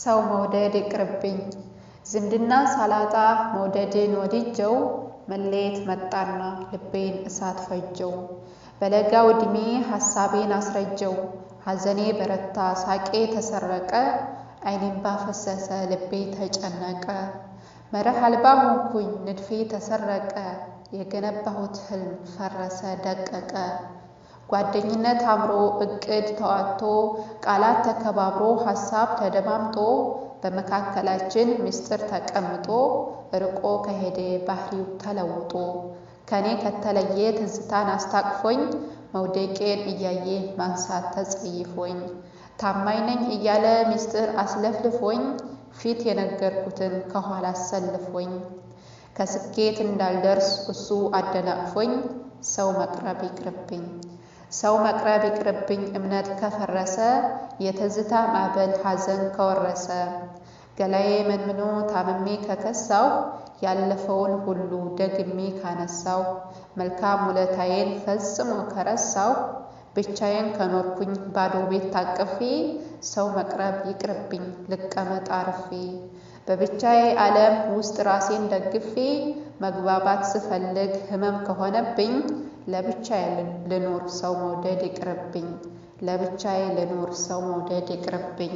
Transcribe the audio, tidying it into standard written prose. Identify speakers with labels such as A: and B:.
A: ሰው መውደድ ይቅርብኝ ዝምድና ሳላጣ መውደድን ወድጀው መለየት መጣና ልቤን እሳት ፈጀው በለጋው ዕድሜ ሐሳቤን አስረጀው ሐዘኔ በረታ ሳቄ ተሰረቀ ዓይኔን ባፈሰሰ ልቤ ተጨነቀ መርህ አልባ ሆንኩኝ ንድፌ ተሰረቀ የገነባሁት ህልም ፈረሰ ደቀቀ ጓደኝነት አምሮ እቅድ ተዋቶ ቃላት ተከባብሮ ሐሳብ ተደማምጦ በመካከላችን ምስጢር ተቀምጦ ርቆ ከሄደ ባህሪው ተለውጦ ከኔ ከተለየ ትዝታን አስታቅፎኝ መውደቄን እያየ ማንሳት ተጸይፎኝ ታማኝ ነኝ እያለ ምስጢር አስለፍልፎኝ ፊት የነገርኩትን ከኋላ አሰልፎኝ ከስኬት እንዳልደርስ እሱ አደናቅፎኝ ሰው መቅረብ ይቅርብኝ ሰው መቅረብ ይቅርብኝ እምነት ከፈረሰ የትዝታ ማዕበል ሐዘን ከወረሰ ገላዬ መንምኖ ታምሜ ከከሳው ያለፈውን ሁሉ ደግሜ ካነሳው መልካም ውለታዬን ፈጽሞ ከረሳው ብቻዬን ከኖርኩኝ ባዶ ቤት ታቅፌ ሰው መቅረብ ይቅርብኝ ልቀመጥ አርፌ በብቻዬ ዓለም ውስጥ ራሴን ደግፌ መግባባት ስፈልግ ህመም ከሆነብኝ ለብቻዬ ልኖር ሰው መውደድ ይቅርብኝ ለብቻዬ ልኖር ሰው መውደድ ይቅርብኝ